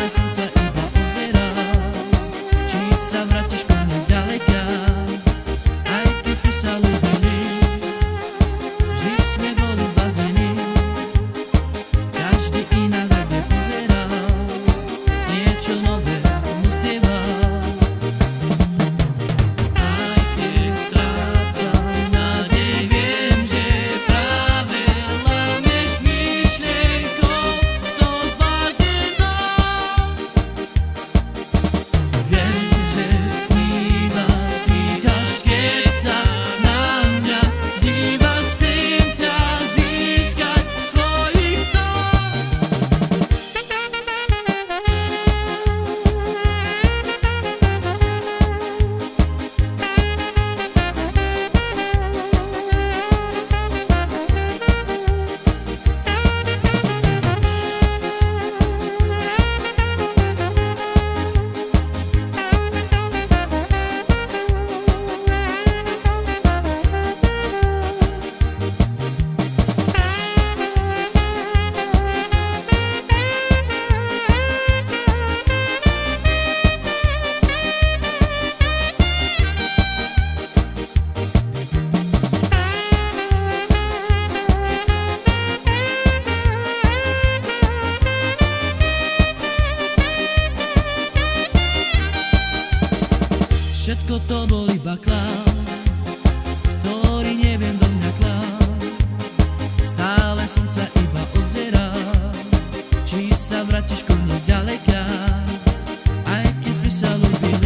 som sa iba obzeral, či sa vrátiš ku mne zďaleka. Aj keď sme sa ľúbili, vždy sme boli zblázení. Každý inak na mňa pozeral, niečo nové musieval. Aj keď strácam nádej, viem, že práve lámeš myšlienkou to zbláznená. Viem, že snívaš ty, až keď sa na mňa dívaš, chcem ťa získať v svojich snoch. Všetko to bol iba klám, ktorý neviem do mňa klám. Stále som sa iba obzeral, či sa vrátiš ku mne zďaleka. Aj keď sme sa ľúbili,